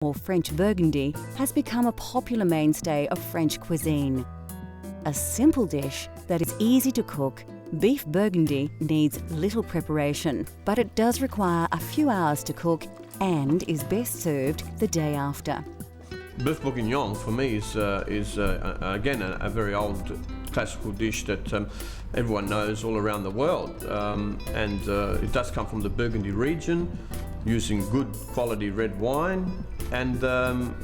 or French burgundy, has become a popular mainstay of French cuisine. A simple dish that is easy to cook, beef burgundy needs little preparation, but it does require a few hours to cook and is best served the day after. Beef bourguignon for me is again a very old classical dish that everyone knows all around the world, and it does come from the Burgundy region, using good quality red wine and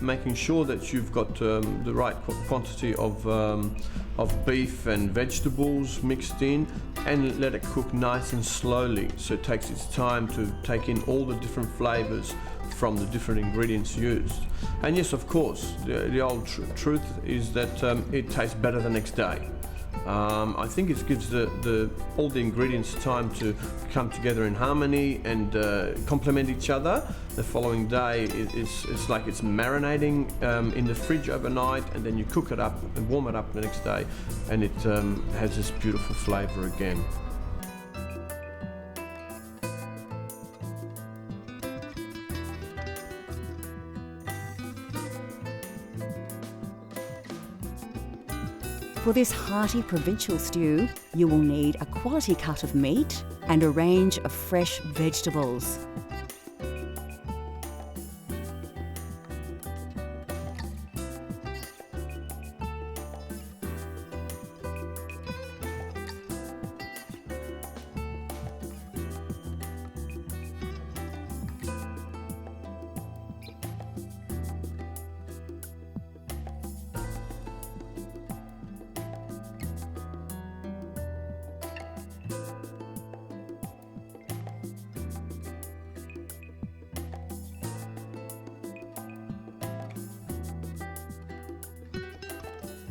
making sure that you've got the right quantity of beef and vegetables mixed in, and let it cook nice and slowly, so it takes its time to take in all the different flavors from the different ingredients used. And yes, of course, the old truth is that it tastes better the next day. I think it gives all the ingredients time to come together in harmony and complement each other. The following day, it's like it's marinating in the fridge overnight, and then you cook it up and warm it up the next day, and it has this beautiful flavor again. For this hearty provincial stew, you will need a quality cut of meat and a range of fresh vegetables.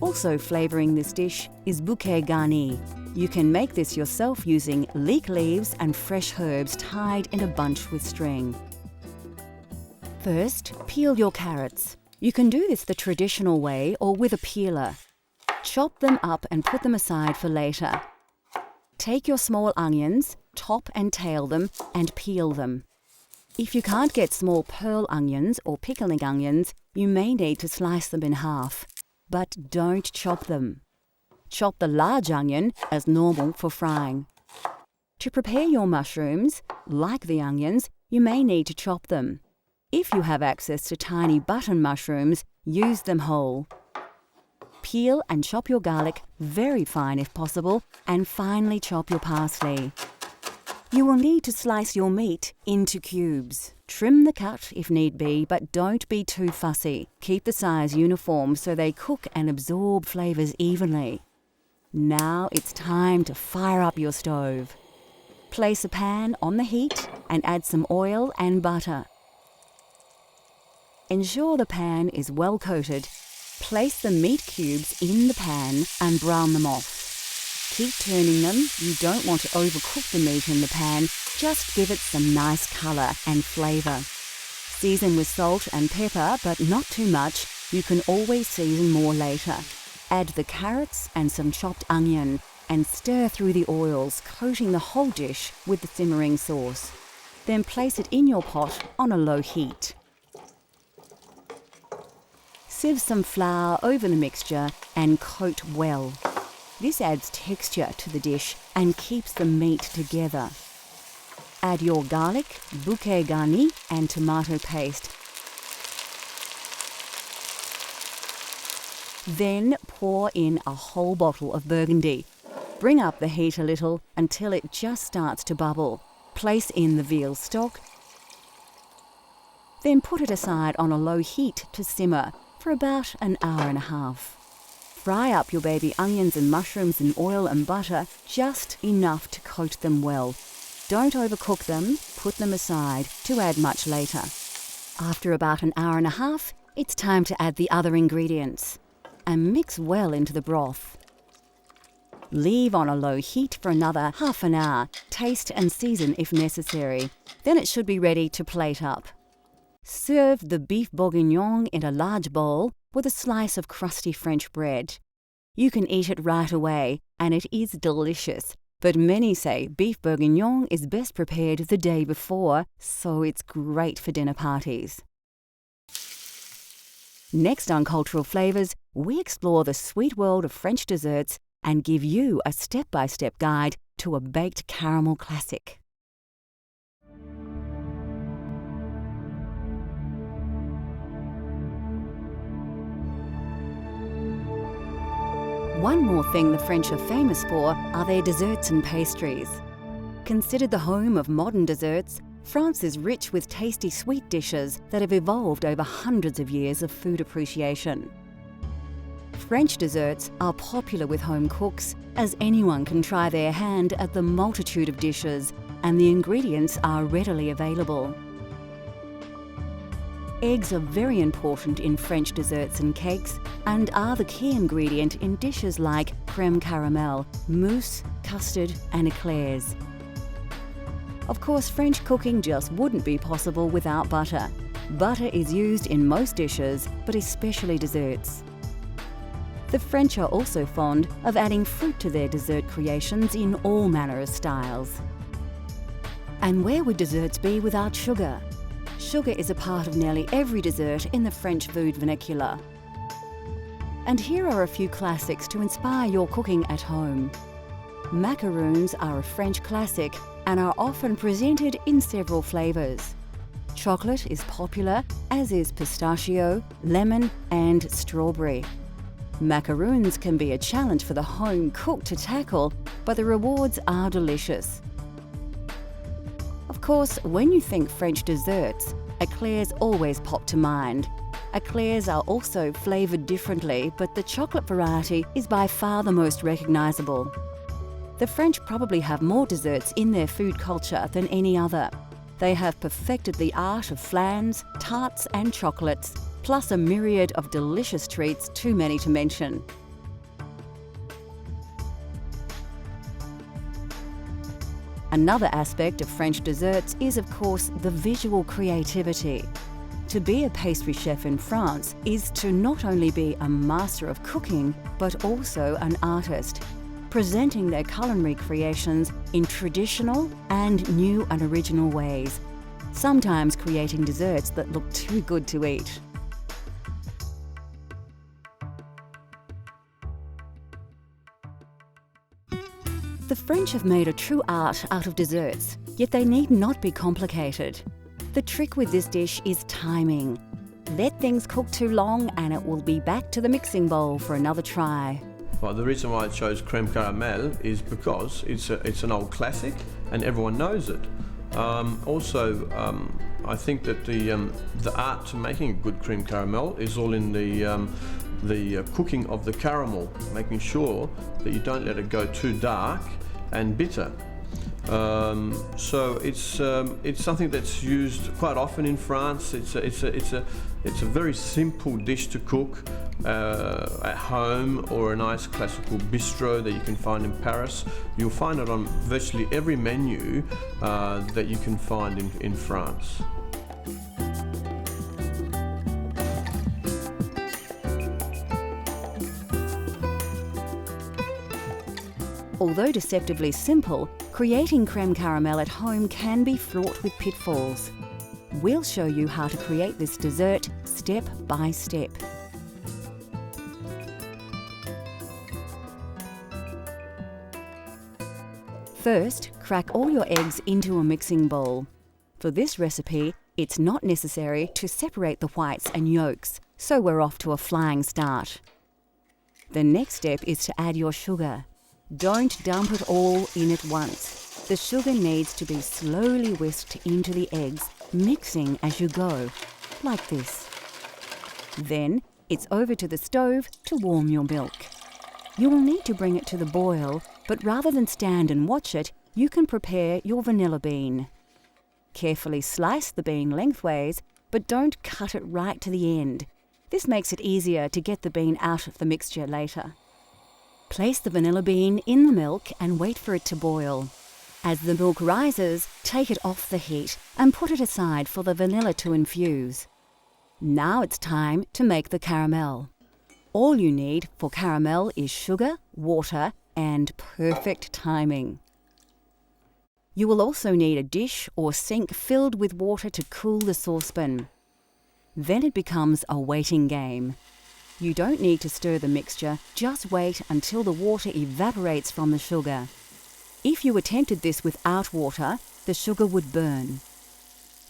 Also flavouring this dish is bouquet garni. You can make this yourself using leek leaves and fresh herbs tied in a bunch with string. First, peel your carrots. You can do this the traditional way or with a peeler. Chop them up and put them aside for later. Take your small onions, top and tail them, and peel them. If you can't get small pearl onions or pickling onions, you may need to slice them in half. But don't chop them. Chop the large onion as normal for frying. To prepare your mushrooms, like the onions, you may need to chop them. If you have access to tiny button mushrooms, use them whole. Peel and chop your garlic very fine if possible, and finely chop your parsley. You will need to slice your meat into cubes. Trim the cut if need be, but don't be too fussy. Keep the size uniform so they cook and absorb flavours evenly. Now it's time to fire up your stove. Place a pan on the heat and add some oil and butter. Ensure the pan is well coated. Place the meat cubes in the pan and brown them off. Keep turning them. You don't want to overcook the meat in the pan. Just give it some nice colour and flavour. Season with salt and pepper, but not too much. You can always season more later. Add the carrots and some chopped onion and stir through the oils, coating the whole dish with the simmering sauce. Then place it in your pot on a low heat. Sieve some flour over the mixture and coat well. This adds texture to the dish and keeps the meat together. Add your garlic, bouquet garni, and tomato paste. Then pour in a whole bottle of Burgundy. Bring up the heat a little until it just starts to bubble. Place in the veal stock. Then put it aside on a low heat to simmer for about an hour and a half. Fry up your baby onions and mushrooms in oil and butter, just enough to coat them well. Don't overcook them, put them aside to add much later. After about an hour and a half, it's time to add the other ingredients and mix well into the broth. Leave on a low heat for another half an hour, taste and season if necessary. Then it should be ready to plate up. Serve the beef bourguignon in a large bowl with a slice of crusty French bread. You can eat it right away, and it is delicious. But many say beef bourguignon is best prepared the day before, so it's great for dinner parties. Next on Cultural Flavours, we explore the sweet world of French desserts and give you a step-by-step guide to a baked caramel classic. One more thing the French are famous for are their desserts and pastries. Considered the home of modern desserts, France is rich with tasty sweet dishes that have evolved over hundreds of years of food appreciation. French desserts are popular with home cooks, as anyone can try their hand at the multitude of dishes, and the ingredients are readily available. Eggs are very important in French desserts and cakes and are the key ingredient in dishes like crème caramel, mousse, custard and eclairs. Of course, French cooking just wouldn't be possible without butter. Butter is used in most dishes, but especially desserts. The French are also fond of adding fruit to their dessert creations in all manner of styles. And where would desserts be without sugar? Sugar is a part of nearly every dessert in the French food vernacular. And here are a few classics to inspire your cooking at home. Macaroons are a French classic and are often presented in several flavours. Chocolate is popular, as is pistachio, lemon and strawberry. Macaroons can be a challenge for the home cook to tackle, but the rewards are delicious. Of course, when you think French desserts, eclairs always pop to mind. Eclairs are also flavoured differently, but the chocolate variety is by far the most recognisable. The French probably have more desserts in their food culture than any other. They have perfected the art of flans, tarts and chocolates, plus a myriad of delicious treats too many to mention. Another aspect of French desserts is, of course, the visual creativity. To be a pastry chef in France is to not only be a master of cooking, but also an artist, presenting their culinary creations in traditional and new and original ways, sometimes creating desserts that look too good to eat. The French have made a true art out of desserts, yet they need not be complicated. The trick with this dish is timing. Let things cook too long and it will be back to the mixing bowl for another try. Well, the reason why I chose crème caramel is because it's an old classic and everyone knows it. I think that the art to making a good crème caramel is all in the cooking of the caramel, making sure that you don't let it go too dark and bitter. So it's something that's used quite often in France. It's a very simple dish to cook at home or a nice classical bistro that you can find in Paris. You'll find it on virtually every menu that you can find in France. Although deceptively simple, creating crème caramel at home can be fraught with pitfalls. We'll show you how to create this dessert step by step. First, crack all your eggs into a mixing bowl. For this recipe, it's not necessary to separate the whites and yolks, so we're off to a flying start. The next step is to add your sugar. Don't dump it all in at once. The sugar needs to be slowly whisked into the eggs, mixing as you go, like this. Then it's over to the stove to warm your milk. You will need to bring it to the boil, but rather than stand and watch it, you can prepare your vanilla bean. Carefully slice the bean lengthways, but don't cut it right to the end. This makes it easier to get the bean out of the mixture later. Place the vanilla bean in the milk and wait for it to boil. As the milk rises, take it off the heat and put it aside for the vanilla to infuse. Now it's time to make the caramel. All you need for caramel is sugar, water, and perfect timing. You will also need a dish or sink filled with water to cool the saucepan. Then it becomes a waiting game. You don't need to stir the mixture, just wait until the water evaporates from the sugar. If you attempted this without water, the sugar would burn.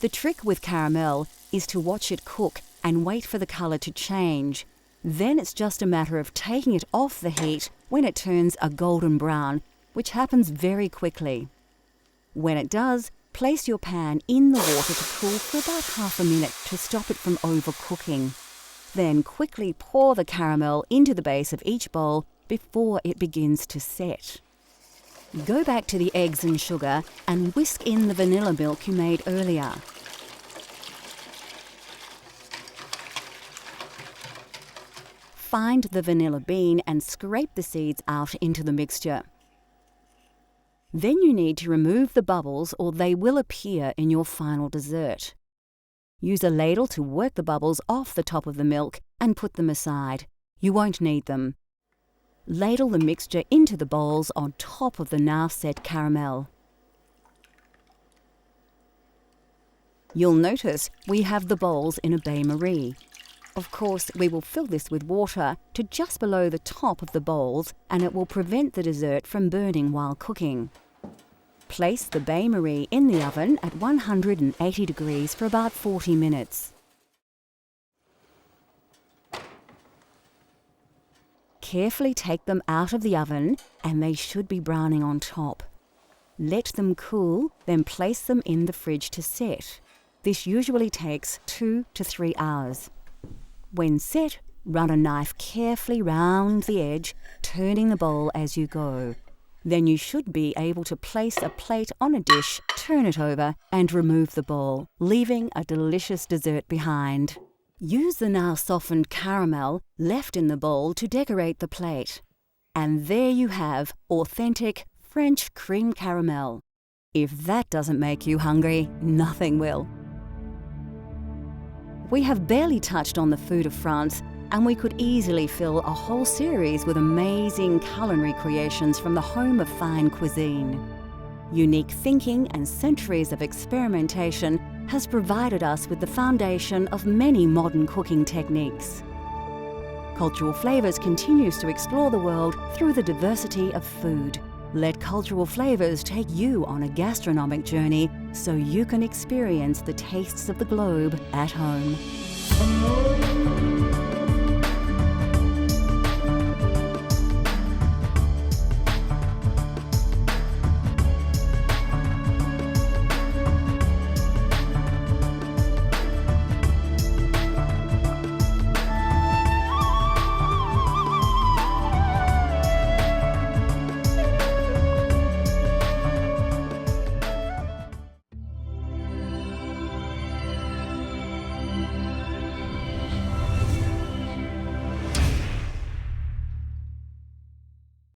The trick with caramel is to watch it cook and wait for the colour to change. Then it's just a matter of taking it off the heat when it turns a golden brown, which happens very quickly. When it does, place your pan in the water to cool for about half a minute to stop it from overcooking. Then quickly pour the caramel into the base of each bowl before it begins to set. Go back to the eggs and sugar and whisk in the vanilla milk you made earlier. Find the vanilla bean and scrape the seeds out into the mixture. Then you need to remove the bubbles or they will appear in your final dessert. Use a ladle to work the bubbles off the top of the milk and put them aside. You won't need them. Ladle the mixture into the bowls on top of the now set caramel. You'll notice we have the bowls in a bain-marie. Of course, we will fill this with water to just below the top of the bowls and it will prevent the dessert from burning while cooking. Place the bain-marie in the oven at 180 degrees for about 40 minutes. Carefully take them out of the oven and they should be browning on top. Let them cool, then place them in the fridge to set. This usually takes 2 to 3 hours. When set, run a knife carefully round the edge, turning the bowl as you go. Then you should be able to place a plate on a dish, turn it over, and remove the bowl, leaving a delicious dessert behind. Use the now softened caramel left in the bowl to decorate the plate. And there you have authentic French cream caramel. If that doesn't make you hungry, nothing will. We have barely touched on the food of France, and we could easily fill a whole series with amazing culinary creations from the home of fine cuisine. Unique thinking and centuries of experimentation has provided us with the foundation of many modern cooking techniques. Cultural Flavours continues to explore the world through the diversity of food. Let Cultural Flavours take you on a gastronomic journey so you can experience the tastes of the globe at home.